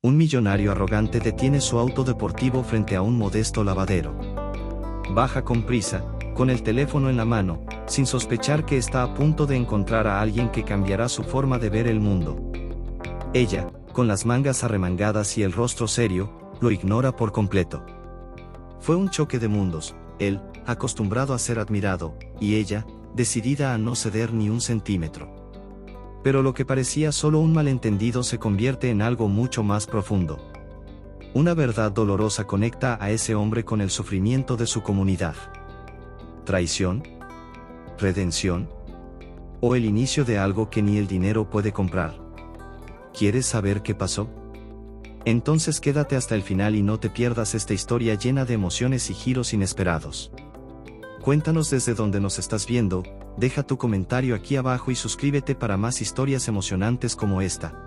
Un millonario arrogante detiene su auto deportivo frente a un modesto lavadero. Baja con prisa, con el teléfono en la mano, sin sospechar que está a punto de encontrar a alguien que cambiará su forma de ver el mundo. Ella, con las mangas arremangadas y el rostro serio, lo ignora por completo. Fue un choque de mundos, él, acostumbrado a ser admirado, y ella, decidida a no ceder ni un centímetro. Pero lo que parecía solo un malentendido se convierte en algo mucho más profundo. Una verdad dolorosa conecta a ese hombre con el sufrimiento de su comunidad. ¿Traición? ¿Redención? ¿O el inicio de algo que ni el dinero puede comprar? ¿Quieres saber qué pasó? Entonces quédate hasta el final y no te pierdas esta historia llena de emociones y giros inesperados. Cuéntanos desde dónde nos estás viendo, deja tu comentario aquí abajo y suscríbete para más historias emocionantes como esta.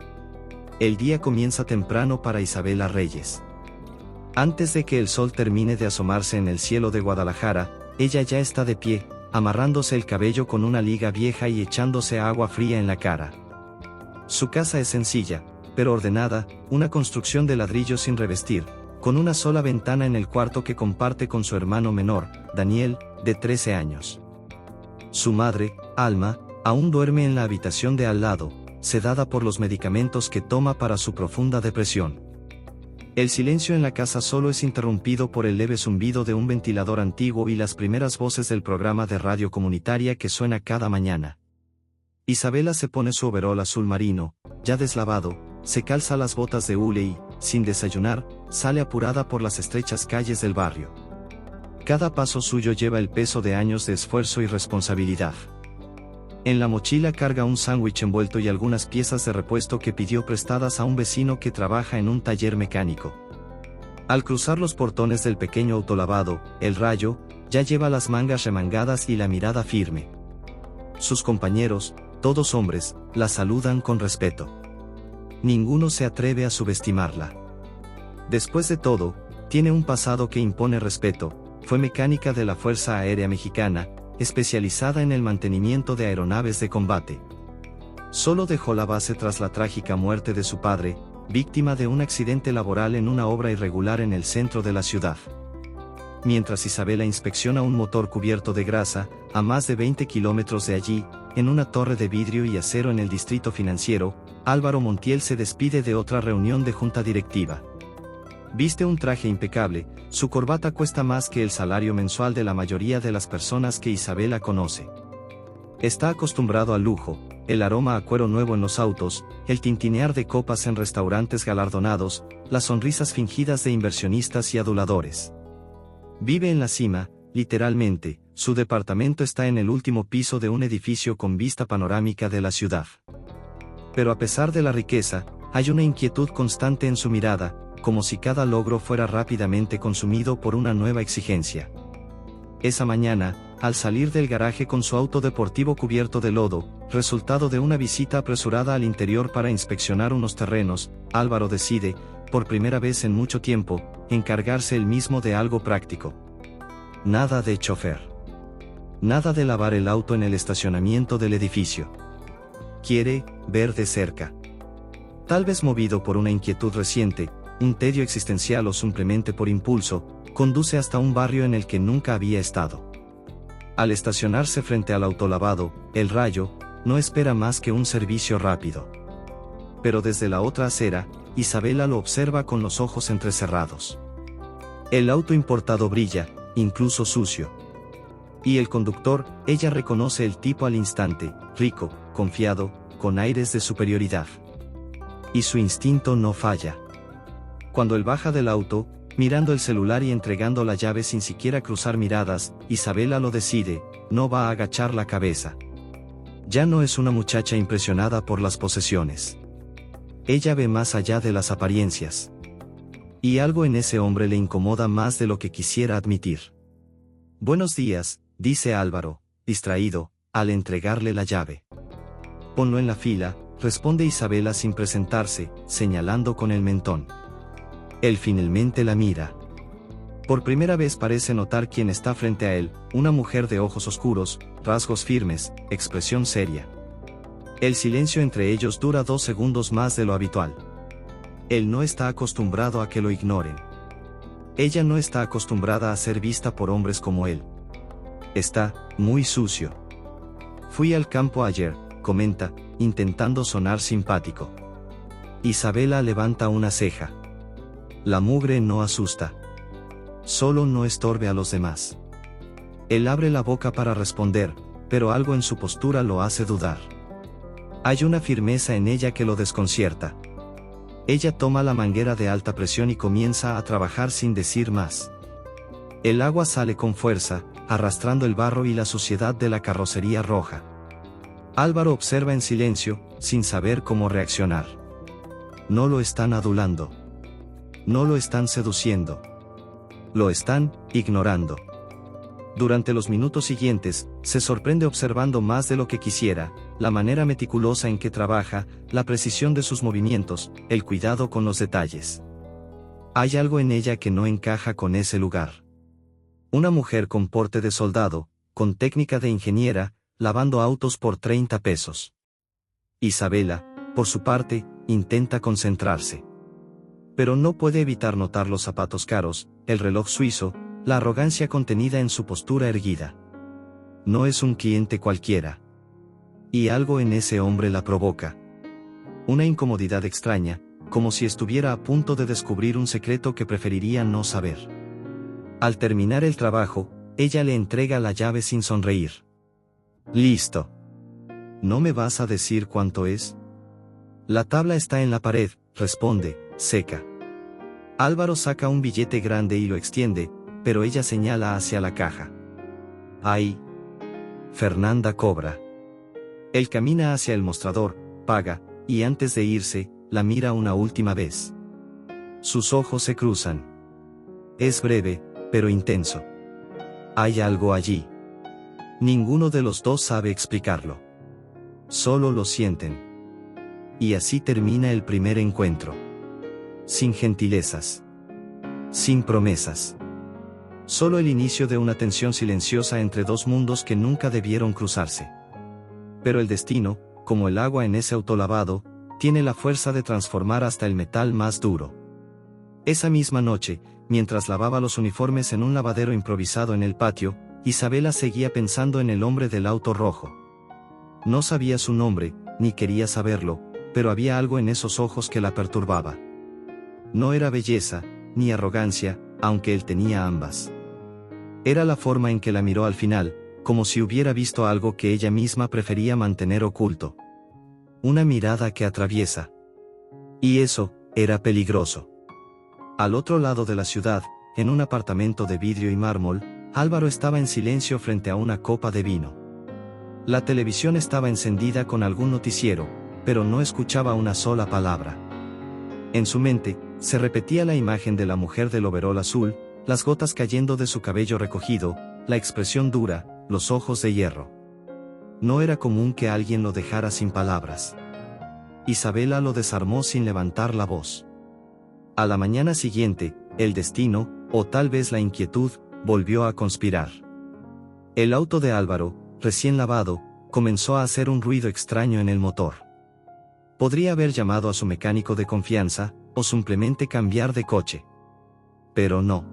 El día comienza temprano para Isabela Reyes. Antes de que el sol termine de asomarse en el cielo de Guadalajara, ella ya está de pie, amarrándose el cabello con una liga vieja y echándose agua fría en la cara. Su casa es sencilla, pero ordenada, una construcción de ladrillo sin revestir, con una sola ventana en el cuarto que comparte con su hermano menor, Daniel, de 13 años. Su madre, Alma, aún duerme en la habitación de al lado, sedada por los medicamentos que toma para su profunda depresión. El silencio en la casa solo es interrumpido por el leve zumbido de un ventilador antiguo y las primeras voces del programa de radio comunitaria que suena cada mañana. Isabela se pone su overol azul marino, ya deslavado, se calza las botas de hule y, sin desayunar, sale apurada por las estrechas calles del barrio. Cada paso suyo lleva el peso de años de esfuerzo y responsabilidad. En la mochila carga un sándwich envuelto y algunas piezas de repuesto que pidió prestadas a un vecino que trabaja en un taller mecánico. Al cruzar los portones del pequeño autolavado, el Rayo, ya lleva las mangas remangadas y la mirada firme. Sus compañeros, todos hombres, la saludan con respeto. Ninguno se atreve a subestimarla. Después de todo, tiene un pasado que impone respeto. Fue mecánica de la Fuerza Aérea Mexicana, especializada en el mantenimiento de aeronaves de combate. Solo dejó la base tras la trágica muerte de su padre, víctima de un accidente laboral en una obra irregular en el centro de la ciudad. Mientras Isabela inspecciona un motor cubierto de grasa, a más de 20 kilómetros de allí, en una torre de vidrio y acero en el distrito financiero, Álvaro Montiel se despide de otra reunión de junta directiva. Viste un traje impecable, su corbata cuesta más que el salario mensual de la mayoría de las personas que Isabela conoce. Está acostumbrado al lujo, el aroma a cuero nuevo en los autos, el tintinear de copas en restaurantes galardonados, las sonrisas fingidas de inversionistas y aduladores. Vive en la cima, literalmente, su departamento está en el último piso de un edificio con vista panorámica de la ciudad. Pero a pesar de la riqueza, hay una inquietud constante en su mirada, como si cada logro fuera rápidamente consumido por una nueva exigencia. Esa mañana, al salir del garaje con su auto deportivo cubierto de lodo, resultado de una visita apresurada al interior para inspeccionar unos terrenos, Álvaro decide, por primera vez en mucho tiempo, encargarse él mismo de algo práctico. Nada de chofer. Nada de lavar el auto en el estacionamiento del edificio. Quiere ver de cerca. Tal vez movido por una inquietud reciente, un tedio existencial o simplemente por impulso, conduce hasta un barrio en el que nunca había estado. Al estacionarse frente al autolavado, el Rayo, no espera más que un servicio rápido. Pero desde la otra acera, Isabela lo observa con los ojos entrecerrados. El auto importado brilla, incluso sucio. Y el conductor, ella reconoce el tipo al instante, rico, confiado, con aires de superioridad. Y su instinto no falla. Cuando él baja del auto, mirando el celular y entregando la llave sin siquiera cruzar miradas, Isabela lo decide, no va a agachar la cabeza. Ya no es una muchacha impresionada por las posesiones. Ella ve más allá de las apariencias. Y algo en ese hombre le incomoda más de lo que quisiera admitir. Buenos días, dice Álvaro, distraído, al entregarle la llave. Ponlo en la fila, responde Isabela sin presentarse, señalando con el mentón. Él finalmente la mira. Por primera vez parece notar quién está frente a él, una mujer de ojos oscuros, rasgos firmes, expresión seria. El silencio entre ellos dura 2 segundos más de lo habitual. Él no está acostumbrado a que lo ignoren. Ella no está acostumbrada a ser vista por hombres como él. Está muy sucio. Fui al campo ayer, comenta, intentando sonar simpático. Isabela levanta una ceja. La mugre no asusta. Solo no estorbe a los demás. Él abre la boca para responder, pero algo en su postura lo hace dudar. Hay una firmeza en ella que lo desconcierta. Ella toma la manguera de alta presión y comienza a trabajar sin decir más. El agua sale con fuerza, arrastrando el barro y la suciedad de la carrocería roja. Álvaro observa en silencio, sin saber cómo reaccionar. No lo están adulando. No lo están seduciendo. Lo están ignorando. Durante los minutos siguientes, se sorprende observando más de lo que quisiera, la manera meticulosa en que trabaja, la precisión de sus movimientos, el cuidado con los detalles. Hay algo en ella que no encaja con ese lugar. Una mujer con porte de soldado, con técnica de ingeniera, lavando autos por 30 pesos. Isabela, por su parte, intenta concentrarse. Pero no puede evitar notar los zapatos caros, el reloj suizo, la arrogancia contenida en su postura erguida. No es un cliente cualquiera. Y algo en ese hombre la provoca. Una incomodidad extraña, como si estuviera a punto de descubrir un secreto que preferiría no saber. Al terminar el trabajo, ella le entrega la llave sin sonreír. Listo. ¿No me vas a decir cuánto es? La tabla está en la pared, responde, seca. Álvaro saca un billete grande y lo extiende, pero ella señala hacia la caja. Ahí. Fernanda cobra. Él camina hacia el mostrador, paga, y antes de irse, la mira una última vez. Sus ojos se cruzan. Es breve, pero intenso. Hay algo allí. Ninguno de los dos sabe explicarlo. Solo lo sienten. Y así termina el primer encuentro. Sin gentilezas. Sin promesas. Solo el inicio de una tensión silenciosa entre dos mundos que nunca debieron cruzarse. Pero el destino, como el agua en ese autolavado, tiene la fuerza de transformar hasta el metal más duro. Esa misma noche, mientras lavaba los uniformes en un lavadero improvisado en el patio, Isabela seguía pensando en el hombre del auto rojo. No sabía su nombre, ni quería saberlo, pero había algo en esos ojos que la perturbaba. No era belleza, ni arrogancia, aunque él tenía ambas. Era la forma en que la miró al final, como si hubiera visto algo que ella misma prefería mantener oculto. Una mirada que atraviesa. Y eso, era peligroso. Al otro lado de la ciudad, en un apartamento de vidrio y mármol, Álvaro estaba en silencio frente a una copa de vino. La televisión estaba encendida con algún noticiero, pero no escuchaba una sola palabra. En su mente, se repetía la imagen de la mujer del overol azul, las gotas cayendo de su cabello recogido, la expresión dura, los ojos de hierro. No era común que alguien lo dejara sin palabras. Isabela lo desarmó sin levantar la voz. A la mañana siguiente, el destino, o tal vez la inquietud, volvió a conspirar. El auto de Álvaro, recién lavado, comenzó a hacer un ruido extraño en el motor. Podría haber llamado a su mecánico de confianza, o simplemente cambiar de coche. Pero no.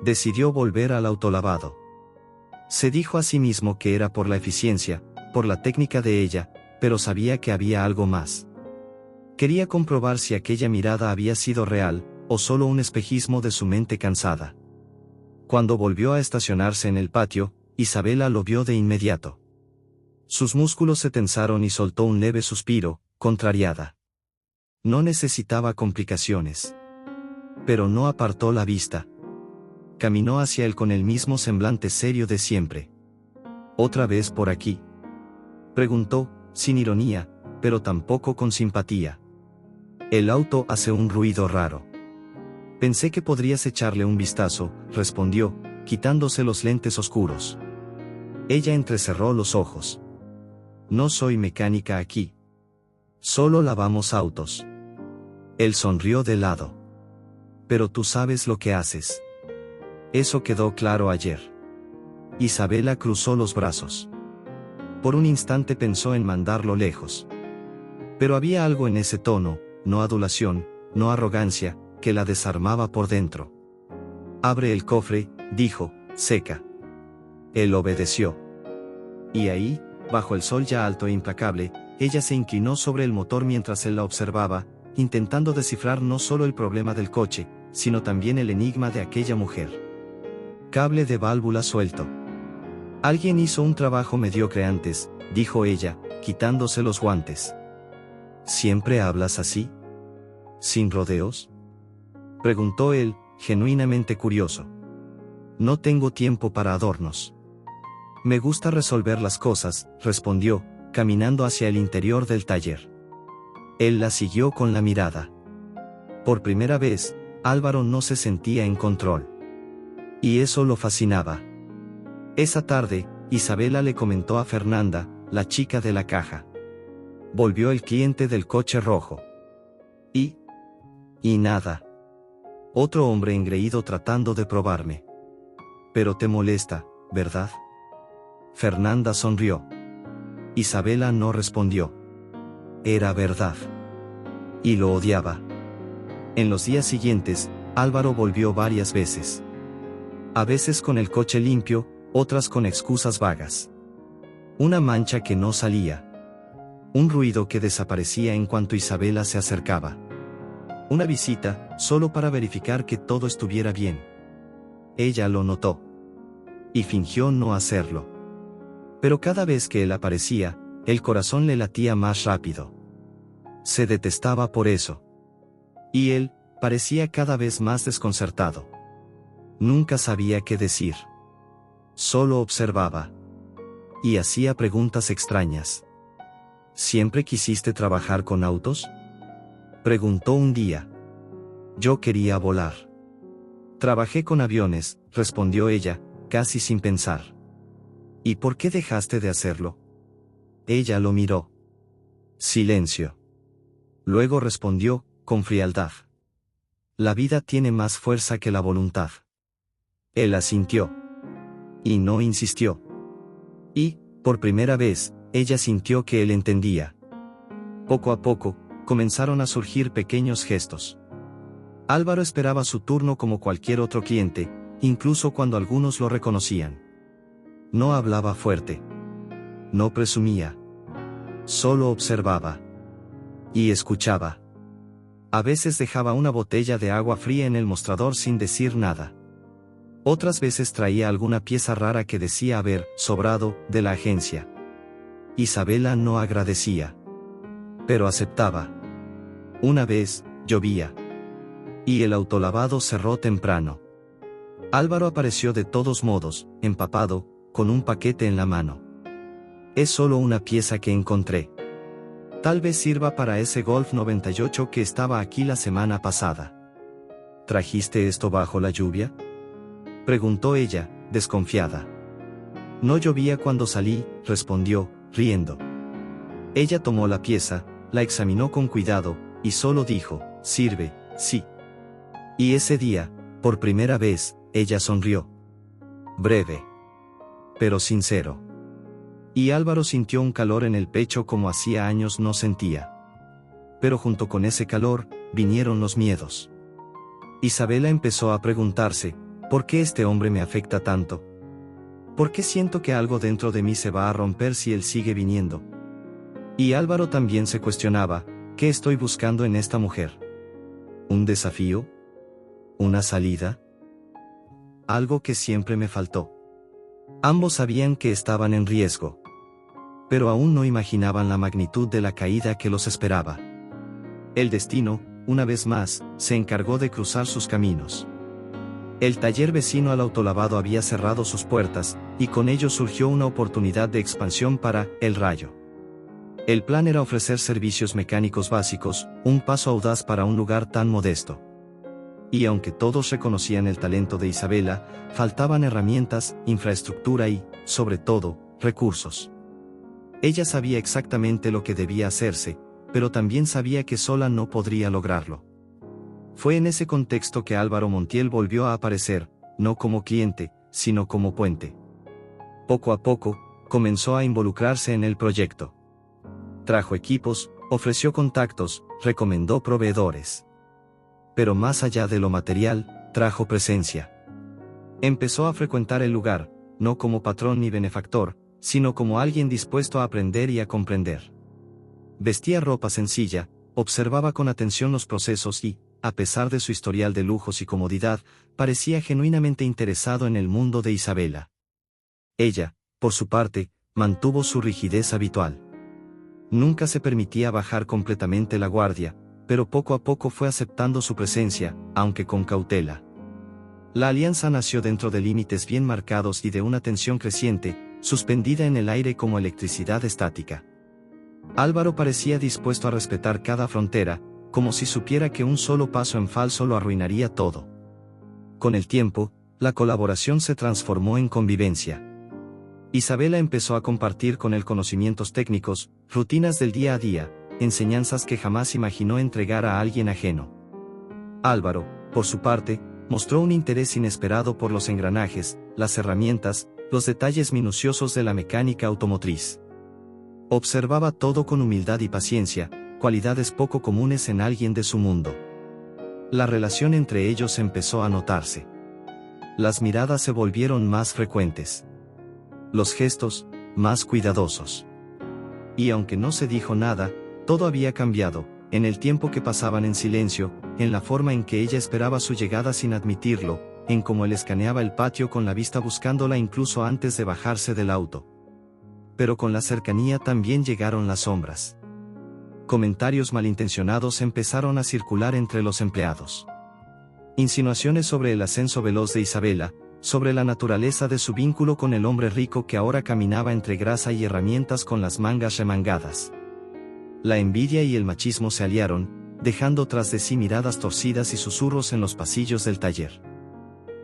Decidió volver al autolavado. Se dijo a sí mismo que era por la eficiencia, por la técnica de ella, pero sabía que había algo más. Quería comprobar si aquella mirada había sido real, o solo un espejismo de su mente cansada. Cuando volvió a estacionarse en el patio, Isabela lo vio de inmediato. Sus músculos se tensaron y soltó un leve suspiro, contrariada. No necesitaba complicaciones. Pero no apartó la vista. Caminó hacia él con el mismo semblante serio de siempre. ¿Otra vez por aquí?, preguntó, sin ironía, pero tampoco con simpatía. El auto hace un ruido raro. Pensé que podrías echarle un vistazo, respondió, quitándose los lentes oscuros. Ella entrecerró los ojos. No soy mecánica aquí. Solo lavamos autos. Él sonrió de lado. Pero tú sabes lo que haces. Eso quedó claro ayer. Isabela cruzó los brazos. Por un instante pensó en mandarlo lejos. Pero había algo en ese tono, no adulación, no arrogancia, que la desarmaba por dentro. «Abre el cofre», dijo, seca. Él obedeció. Y ahí, bajo el sol ya alto e implacable, ella se inclinó sobre el motor mientras él la observaba, intentando descifrar no solo el problema del coche, sino también el enigma de aquella mujer. Cable de válvula suelto. «Alguien hizo un trabajo mediocre antes», dijo ella, quitándose los guantes. «¿Siempre hablas así? ¿Sin rodeos?», preguntó él, genuinamente curioso. «No tengo tiempo para adornos. Me gusta resolver las cosas», respondió, caminando hacia el interior del taller. Él la siguió con la mirada. Por primera vez, Álvaro no se sentía en control. Y eso lo fascinaba. Esa tarde, Isabela le comentó a Fernanda, la chica de la caja. «Volvió el cliente del coche rojo. Y nada. Otro hombre engreído tratando de probarme. Pero te molesta, ¿verdad?». Fernanda sonrió. Isabela no respondió. Era verdad. Y lo odiaba. En los días siguientes, Álvaro volvió varias veces. A veces con el coche limpio, otras con excusas vagas. Una mancha que no salía. Un ruido que desaparecía en cuanto Isabela se acercaba. Una visita, solo para verificar que todo estuviera bien. Ella lo notó. Y fingió no hacerlo. Pero cada vez que él aparecía, el corazón le latía más rápido. Se detestaba por eso. Y él, parecía cada vez más desconcertado. Nunca sabía qué decir. Solo observaba. Y hacía preguntas extrañas. «¿Siempre quisiste trabajar con autos?», preguntó un día. «Yo quería volar». «Trabajé con aviones», respondió ella, casi sin pensar. «¿Y por qué dejaste de hacerlo?». Ella lo miró. Silencio. Luego respondió, con frialdad. «La vida tiene más fuerza que la voluntad». Él asintió. Y no insistió. Y, por primera vez, ella sintió que él entendía. Poco a poco, comenzaron a surgir pequeños gestos. Álvaro esperaba su turno como cualquier otro cliente, incluso cuando algunos lo reconocían. No hablaba fuerte. No presumía. Solo observaba. Y escuchaba. A veces dejaba una botella de agua fría en el mostrador sin decir nada. Otras veces traía alguna pieza rara que decía haber sobrado de la agencia. Isabela no agradecía. Pero aceptaba. Una vez, llovía. Y el autolavado cerró temprano. Álvaro apareció de todos modos, empapado, con un paquete en la mano. «Es solo una pieza que encontré. Tal vez sirva para ese Golf 98 que estaba aquí la semana pasada». «¿Trajiste esto bajo la lluvia?», preguntó ella, desconfiada. «No llovía cuando salí», respondió, riendo. Ella tomó la pieza, la examinó con cuidado, y solo dijo, «Sirve, sí». Y ese día, por primera vez, ella sonrió. Breve. Pero sincero. Y Álvaro sintió un calor en el pecho como hacía años no sentía. Pero junto con ese calor, vinieron los miedos. Isabela empezó a preguntarse, ¿por qué este hombre me afecta tanto? ¿Por qué siento que algo dentro de mí se va a romper si él sigue viniendo? Y Álvaro también se cuestionaba, ¿qué estoy buscando en esta mujer? ¿Un desafío? ¿Una salida? Algo que siempre me faltó. Ambos sabían que estaban en riesgo. Pero aún no imaginaban la magnitud de la caída que los esperaba. El destino, una vez más, se encargó de cruzar sus caminos. El taller vecino al autolavado había cerrado sus puertas, y con ello surgió una oportunidad de expansión para El Rayo. El plan era ofrecer servicios mecánicos básicos, un paso audaz para un lugar tan modesto. Y aunque todos reconocían el talento de Isabela, faltaban herramientas, infraestructura y, sobre todo, recursos. Ella sabía exactamente lo que debía hacerse, pero también sabía que sola no podría lograrlo. Fue en ese contexto que Álvaro Montiel volvió a aparecer, no como cliente, sino como puente. Poco a poco, comenzó a involucrarse en el proyecto. Trajo equipos, ofreció contactos, recomendó proveedores. pero más allá de lo material, trajo presencia. Empezó a frecuentar el lugar, no como patrón ni benefactor, sino como alguien dispuesto a aprender y a comprender. Vestía ropa sencilla, observaba con atención los procesos y, a pesar de su historial de lujos y comodidad, parecía genuinamente interesado en el mundo de Isabela. Ella, por su parte, mantuvo su rigidez habitual. Nunca se permitía bajar completamente la guardia, pero poco a poco fue aceptando su presencia, aunque con cautela. La alianza nació dentro de límites bien marcados y de una tensión creciente, suspendida en el aire como electricidad estática. Álvaro parecía dispuesto a respetar cada frontera, como si supiera que un solo paso en falso lo arruinaría todo. Con el tiempo, la colaboración se transformó en convivencia. Isabela empezó a compartir con él conocimientos técnicos, rutinas del día a día, enseñanzas que jamás imaginó entregar a alguien ajeno. Álvaro, por su parte, mostró un interés inesperado por los engranajes, las herramientas, los detalles minuciosos de la mecánica automotriz. Observaba todo con humildad y paciencia, cualidades poco comunes en alguien de su mundo. La relación entre ellos empezó a notarse. Las miradas se volvieron más frecuentes. Los gestos, más cuidadosos. Y aunque no se dijo nada, todo había cambiado, en el tiempo que pasaban en silencio, en la forma en que ella esperaba su llegada sin admitirlo, en cómo él escaneaba el patio con la vista buscándola incluso antes de bajarse del auto. Pero con la cercanía también llegaron las sombras. Comentarios malintencionados empezaron a circular entre los empleados. Insinuaciones sobre el ascenso veloz de Isabela, sobre la naturaleza de su vínculo con el hombre rico que ahora caminaba entre grasa y herramientas con las mangas remangadas. La envidia y el machismo se aliaron, dejando tras de sí miradas torcidas y susurros en los pasillos del taller.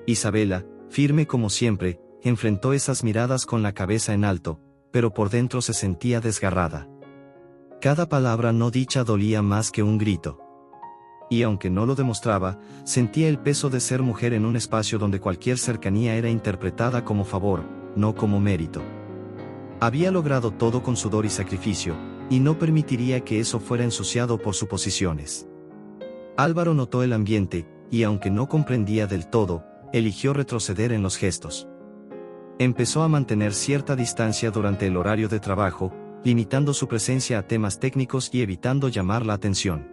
Isabela, firme como siempre, enfrentó esas miradas con la cabeza en alto, pero por dentro se sentía desgarrada. Cada palabra no dicha dolía más que un grito. Y aunque no lo demostraba, sentía el peso de ser mujer en un espacio donde cualquier cercanía era interpretada como favor, no como mérito. Había logrado todo con sudor y sacrificio, y no permitiría que eso fuera ensuciado por suposiciones. Álvaro notó el ambiente, y aunque no comprendía del todo, eligió retroceder en los gestos. Empezó a mantener cierta distancia durante el horario de trabajo, limitando su presencia a temas técnicos y evitando llamar la atención.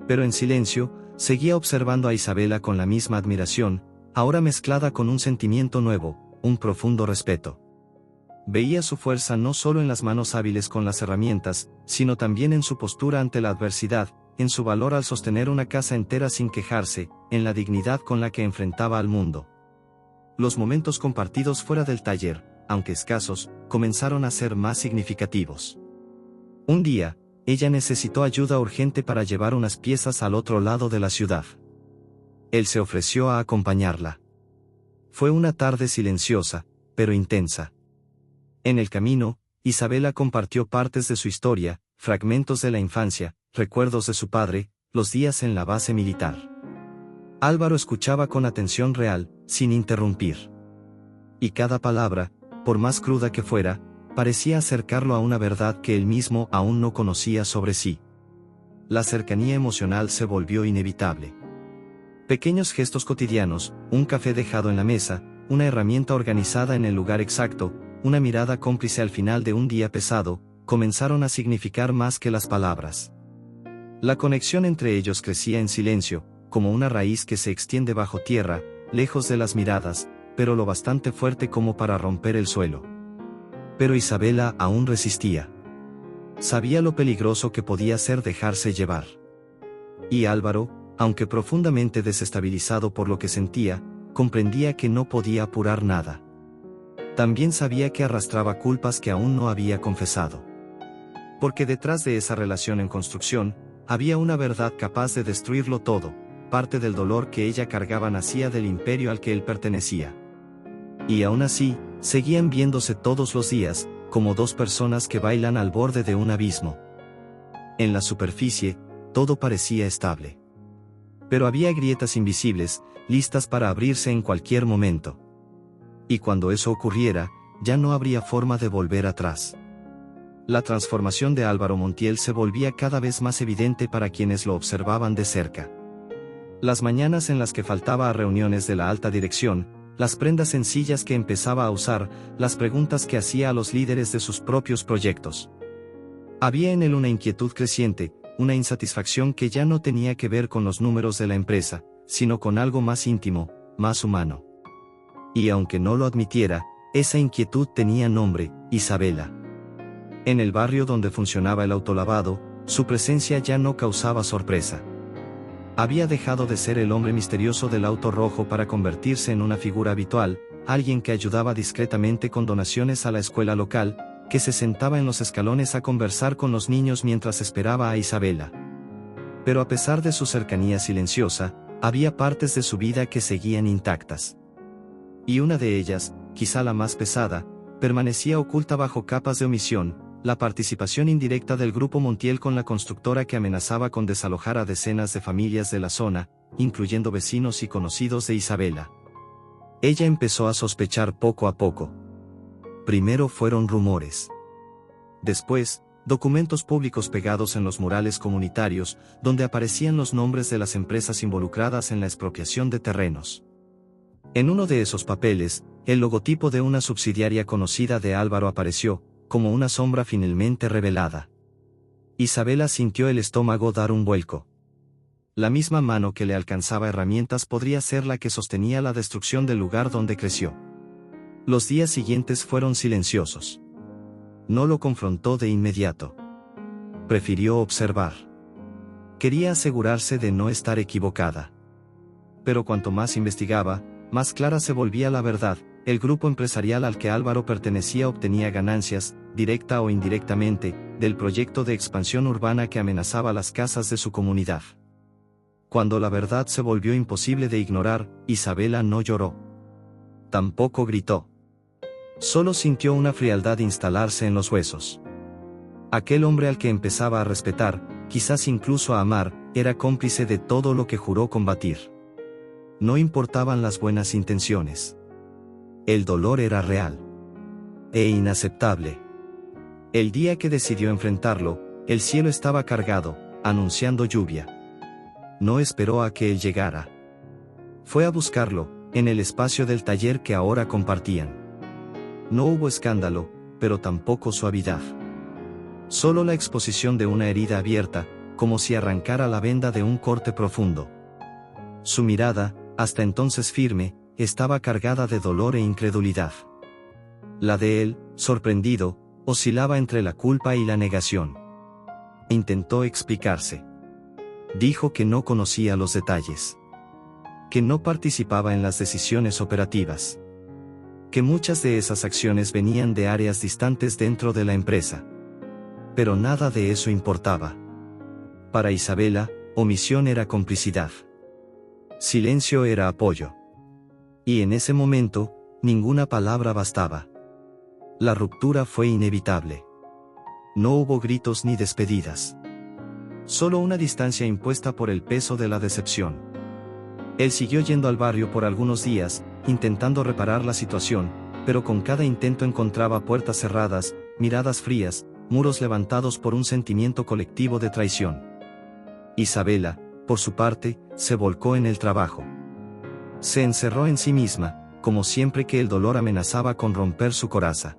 Pero en silencio, seguía observando a Isabela con la misma admiración, ahora mezclada con un sentimiento nuevo, un profundo respeto. Veía su fuerza no solo en las manos hábiles con las herramientas, sino también en su postura ante la adversidad, en su valor al sostener una casa entera sin quejarse, en la dignidad con la que enfrentaba al mundo. Los momentos compartidos fuera del taller, aunque escasos, comenzaron a ser más significativos. Un día, ella necesitó ayuda urgente para llevar unas piezas al otro lado de la ciudad. Él se ofreció a acompañarla. Fue una tarde silenciosa, pero intensa. En el camino, Isabela compartió partes de su historia, fragmentos de la infancia, recuerdos de su padre, los días en la base militar. Álvaro escuchaba con atención real, sin interrumpir. Y cada palabra, por más cruda que fuera, parecía acercarlo a una verdad que él mismo aún no conocía sobre sí. La cercanía emocional se volvió inevitable. Pequeños gestos cotidianos, un café dejado en la mesa, una herramienta organizada en el lugar exacto, una mirada cómplice al final de un día pesado, comenzaron a significar más que las palabras. La conexión entre ellos crecía en silencio, como una raíz que se extiende bajo tierra, lejos de las miradas, pero lo bastante fuerte como para romper el suelo. Pero Isabela aún resistía. Sabía lo peligroso que podía ser dejarse llevar. Y Álvaro, aunque profundamente desestabilizado por lo que sentía, comprendía que no podía apurar nada. También sabía que arrastraba culpas que aún no había confesado. Porque detrás de esa relación en construcción, había una verdad capaz de destruirlo todo. Parte del dolor que ella cargaba nacía del imperio al que él pertenecía. Y aún así, seguían viéndose todos los días, como dos personas que bailan al borde de un abismo. En la superficie, todo parecía estable. Pero había grietas invisibles, listas para abrirse en cualquier momento. Y cuando eso ocurriera, ya no habría forma de volver atrás. La transformación de Álvaro Montiel se volvía cada vez más evidente para quienes lo observaban de cerca. Las mañanas en las que faltaba a reuniones de la alta dirección, las prendas sencillas que empezaba a usar, las preguntas que hacía a los líderes de sus propios proyectos. Había en él una inquietud creciente, una insatisfacción que ya no tenía que ver con los números de la empresa, sino con algo más íntimo, más humano. Y aunque no lo admitiera, esa inquietud tenía nombre: Isabela. En el barrio donde funcionaba el autolavado, su presencia ya no causaba sorpresa. Había dejado de ser el hombre misterioso del auto rojo para convertirse en una figura habitual, alguien que ayudaba discretamente con donaciones a la escuela local, que se sentaba en los escalones a conversar con los niños mientras esperaba a Isabela. Pero a pesar de su cercanía silenciosa, había partes de su vida que seguían intactas. Y una de ellas, quizá la más pesada, permanecía oculta bajo capas de omisión: la participación indirecta del Grupo Montiel con la constructora que amenazaba con desalojar a decenas de familias de la zona, incluyendo vecinos y conocidos de Isabela. Ella empezó a sospechar poco a poco. Primero fueron rumores. Después, documentos públicos pegados en los murales comunitarios, donde aparecían los nombres de las empresas involucradas en la expropiación de terrenos. En uno de esos papeles, el logotipo de una subsidiaria conocida de Álvaro apareció, como una sombra finalmente revelada. Isabela sintió el estómago dar un vuelco. La misma mano que le alcanzaba herramientas podría ser la que sostenía la destrucción del lugar donde creció. Los días siguientes fueron silenciosos. No lo confrontó de inmediato. Prefirió observar. Quería asegurarse de no estar equivocada. Pero cuanto más investigaba, más clara se volvía la verdad: el grupo empresarial al que Álvaro pertenecía obtenía ganancias, directa o indirectamente, del proyecto de expansión urbana que amenazaba las casas de su comunidad. Cuando la verdad se volvió imposible de ignorar, Isabela no lloró. Tampoco gritó. Solo sintió una frialdad instalarse en los huesos. Aquel hombre al que empezaba a respetar, quizás incluso a amar, era cómplice de todo lo que juró combatir. No importaban las buenas intenciones. El dolor era real. E inaceptable. El día que decidió enfrentarlo, el cielo estaba cargado, anunciando lluvia. No esperó a que él llegara. Fue a buscarlo, en el espacio del taller que ahora compartían. No hubo escándalo, pero tampoco suavidad. Solo la exposición de una herida abierta, como si arrancara la venda de un corte profundo. Su mirada, hasta entonces firme, estaba cargada de dolor e incredulidad. La de él, sorprendido, oscilaba entre la culpa y la negación. Intentó explicarse. Dijo que no conocía los detalles. Que no participaba en las decisiones operativas. Que muchas de esas acciones venían de áreas distantes dentro de la empresa. Pero nada de eso importaba. Para Isabela, omisión era complicidad. Silencio era apoyo. Y en ese momento, ninguna palabra bastaba. La ruptura fue inevitable. No hubo gritos ni despedidas. Solo una distancia impuesta por el peso de la decepción. Él siguió yendo al barrio por algunos días, intentando reparar la situación, pero con cada intento encontraba puertas cerradas, miradas frías, muros levantados por un sentimiento colectivo de traición. Isabela, por su parte, se volcó en el trabajo. Se encerró en sí misma, como siempre que el dolor amenazaba con romper su coraza.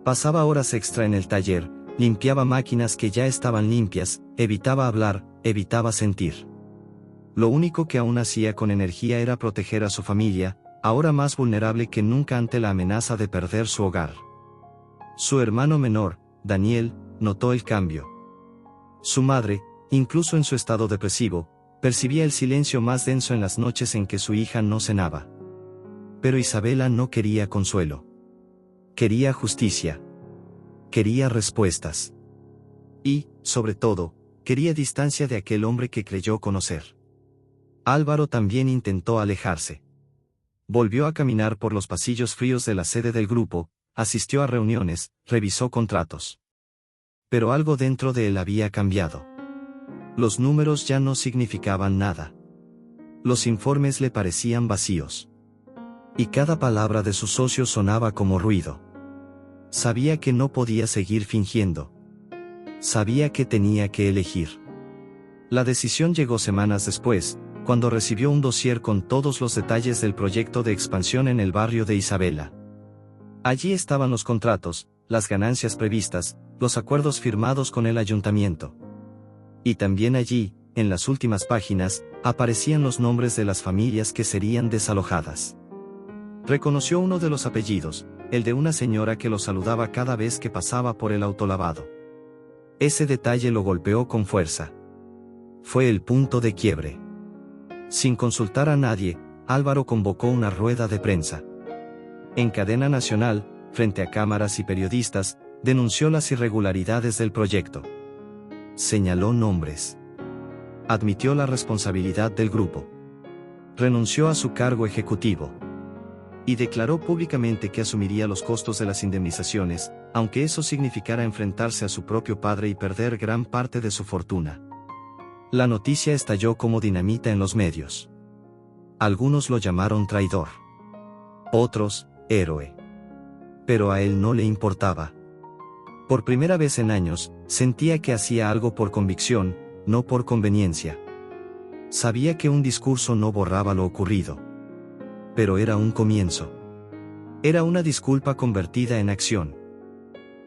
Pasaba horas extra en el taller, limpiaba máquinas que ya estaban limpias, evitaba hablar, evitaba sentir. Lo único que aún hacía con energía era proteger a su familia, ahora más vulnerable que nunca ante la amenaza de perder su hogar. Su hermano menor, Daniel, notó el cambio. Su madre, incluso en su estado depresivo, percibía el silencio más denso en las noches en que su hija no cenaba. Pero Isabela no quería consuelo. Quería justicia. Quería respuestas. Y, sobre todo, quería distancia de aquel hombre que creyó conocer. Álvaro también intentó alejarse. Volvió a caminar por los pasillos fríos de la sede del grupo, asistió a reuniones, revisó contratos. Pero algo dentro de él había cambiado. Los números ya no significaban nada. Los informes le parecían vacíos. Y cada palabra de su socio sonaba como ruido. Sabía que no podía seguir fingiendo. Sabía que tenía que elegir. La decisión llegó semanas después, cuando recibió un dossier con todos los detalles del proyecto de expansión en el barrio de Isabela. Allí estaban los contratos, las ganancias previstas, los acuerdos firmados con el ayuntamiento. Y también allí, en las últimas páginas, aparecían los nombres de las familias que serían desalojadas. Reconoció uno de los apellidos, el de una señora que lo saludaba cada vez que pasaba por el autolavado. Ese detalle lo golpeó con fuerza. Fue el punto de quiebre. Sin consultar a nadie, Álvaro convocó una rueda de prensa. En cadena nacional, frente a cámaras y periodistas, denunció las irregularidades del proyecto. Señaló nombres. Admitió la responsabilidad del grupo. Renunció a su cargo ejecutivo. Y declaró públicamente que asumiría los costos de las indemnizaciones, aunque eso significara enfrentarse a su propio padre y perder gran parte de su fortuna. La noticia estalló como dinamita en los medios. Algunos lo llamaron traidor. Otros, héroe. Pero a él no le importaba. Por primera vez en años, sentía que hacía algo por convicción, no por conveniencia. Sabía que un discurso no borraba lo ocurrido. Pero era un comienzo. Era una disculpa convertida en acción.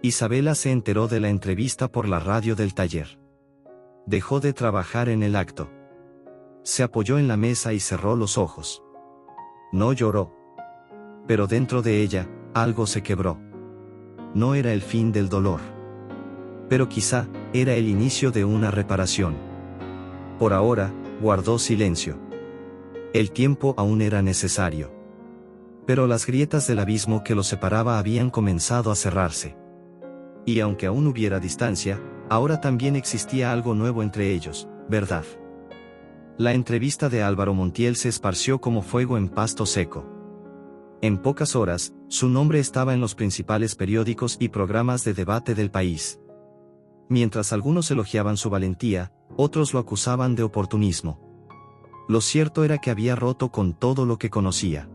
Isabela se enteró de la entrevista por la radio del taller. Dejó de trabajar en el acto. Se apoyó en la mesa y cerró los ojos. No lloró. Pero dentro de ella, algo se quebró. No era el fin del dolor. Pero quizá, era el inicio de una reparación. Por ahora, guardó silencio. El tiempo aún era necesario. Pero las grietas del abismo que los separaba habían comenzado a cerrarse. Y aunque aún hubiera distancia, ahora también existía algo nuevo entre ellos, verdad. La entrevista de Álvaro Montiel se esparció como fuego en pasto seco. En pocas horas, su nombre estaba en los principales periódicos y programas de debate del país. Mientras algunos elogiaban su valentía, otros lo acusaban de oportunismo. Lo cierto era que había roto con todo lo que conocía.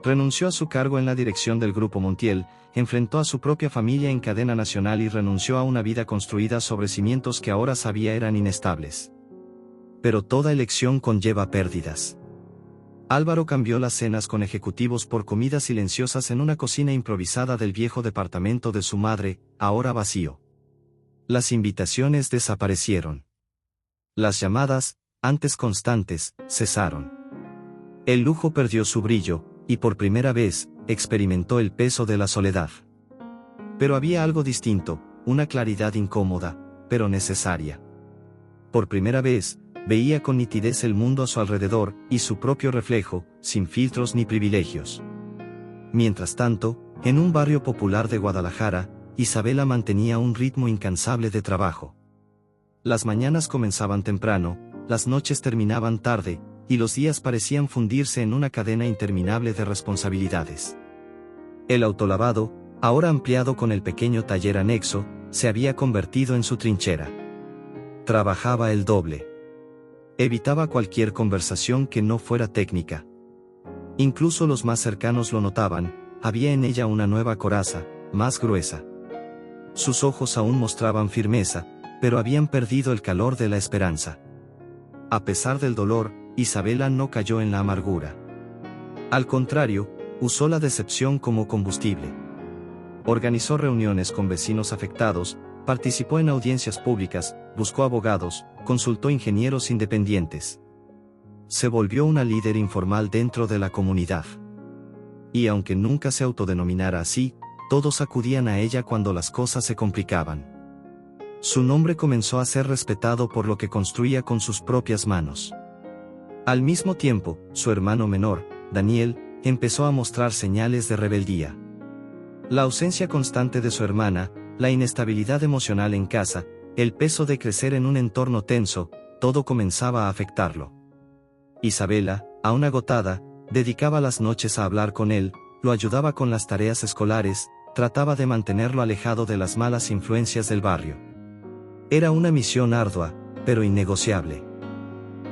Renunció a su cargo en la dirección del Grupo Montiel, enfrentó a su propia familia en cadena nacional y renunció a una vida construida sobre cimientos que ahora sabía eran inestables. Pero toda elección conlleva pérdidas. Álvaro cambió las cenas con ejecutivos por comidas silenciosas en una cocina improvisada del viejo departamento de su madre, ahora vacío. Las invitaciones desaparecieron. Las llamadas, antes constantes, cesaron. El lujo perdió su brillo, y por primera vez, experimentó el peso de la soledad. Pero había algo distinto, una claridad incómoda, pero necesaria. Por primera vez, veía con nitidez el mundo a su alrededor, y su propio reflejo, sin filtros ni privilegios. Mientras tanto, en un barrio popular de Guadalajara, Isabela mantenía un ritmo incansable de trabajo. Las mañanas comenzaban temprano, las noches terminaban tarde, y los días parecían fundirse en una cadena interminable de responsabilidades. El autolavado, ahora ampliado con el pequeño taller anexo, se había convertido en su trinchera. Trabajaba el doble. Evitaba cualquier conversación que no fuera técnica. Incluso los más cercanos lo notaban, había en ella una nueva coraza, más gruesa. Sus ojos aún mostraban firmeza, pero habían perdido el calor de la esperanza. A pesar del dolor, Isabela no cayó en la amargura. Al contrario, usó la decepción como combustible. Organizó reuniones con vecinos afectados, participó en audiencias públicas, buscó abogados, consultó ingenieros independientes. Se volvió una líder informal dentro de la comunidad. Y aunque nunca se autodenominara así, todos acudían a ella cuando las cosas se complicaban. Su nombre comenzó a ser respetado por lo que construía con sus propias manos. Al mismo tiempo, su hermano menor, Daniel, empezó a mostrar señales de rebeldía. La ausencia constante de su hermana, la inestabilidad emocional en casa, el peso de crecer en un entorno tenso, todo comenzaba a afectarlo. Isabela, aún agotada, dedicaba las noches a hablar con él, lo ayudaba con las tareas escolares, trataba de mantenerlo alejado de las malas influencias del barrio. Era una misión ardua, pero innegociable.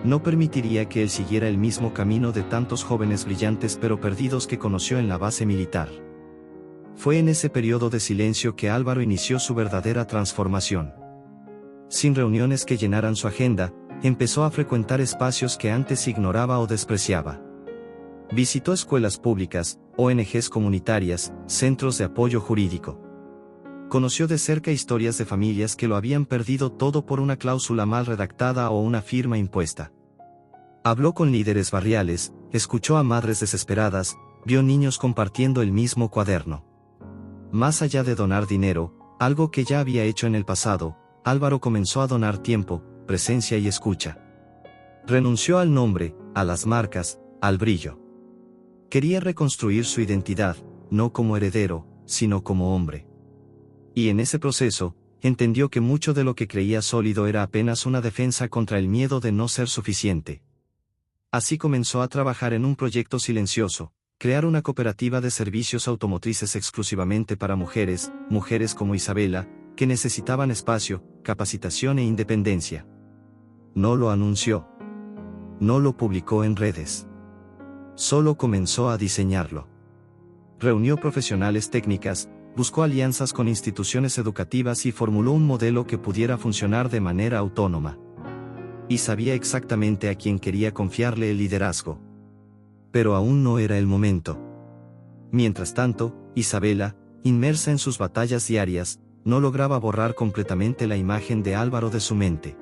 No permitiría que él siguiera el mismo camino de tantos jóvenes brillantes pero perdidos que conoció en la base militar. Fue en ese periodo de silencio que Álvaro inició su verdadera transformación. Sin reuniones que llenaran su agenda, empezó a frecuentar espacios que antes ignoraba o despreciaba. Visitó escuelas públicas, ONGs comunitarias, centros de apoyo jurídico. Conoció de cerca historias de familias que lo habían perdido todo por una cláusula mal redactada o una firma impuesta. Habló con líderes barriales, escuchó a madres desesperadas, vio niños compartiendo el mismo cuaderno. Más allá de donar dinero, algo que ya había hecho en el pasado, Álvaro comenzó a donar tiempo, presencia y escucha. Renunció al nombre, a las marcas, al brillo. Quería reconstruir su identidad, no como heredero, sino como hombre. Y en ese proceso, entendió que mucho de lo que creía sólido era apenas una defensa contra el miedo de no ser suficiente. Así comenzó a trabajar en un proyecto silencioso, crear una cooperativa de servicios automotrices exclusivamente para mujeres como Isabela, que necesitaban espacio, capacitación e independencia. No lo anunció. No lo publicó en redes. Solo comenzó a diseñarlo. Reunió profesionales técnicas, buscó alianzas con instituciones educativas y formuló un modelo que pudiera funcionar de manera autónoma. Y sabía exactamente a quién quería confiarle el liderazgo. Pero aún no era el momento. Mientras tanto, Isabela, inmersa en sus batallas diarias, no lograba borrar completamente la imagen de Álvaro de su mente.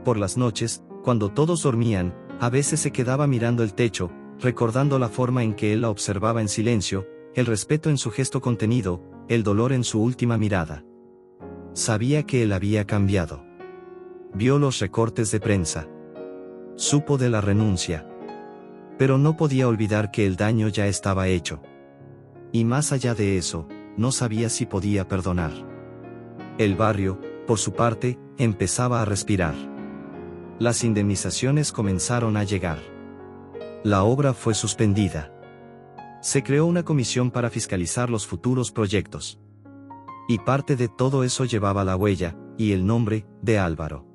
Por las noches, cuando todos dormían, a veces se quedaba mirando el techo, recordando la forma en que él la observaba en silencio, el respeto en su gesto contenido, el dolor en su última mirada. Sabía que él había cambiado. Vio los recortes de prensa. Supo de la renuncia. Pero no podía olvidar que el daño ya estaba hecho. Y más allá de eso, no sabía si podía perdonar. El barrio, por su parte, empezaba a respirar. Las indemnizaciones comenzaron a llegar. La obra fue suspendida. Se creó una comisión para fiscalizar los futuros proyectos. Y parte de todo eso llevaba la huella, y el nombre, de Álvaro.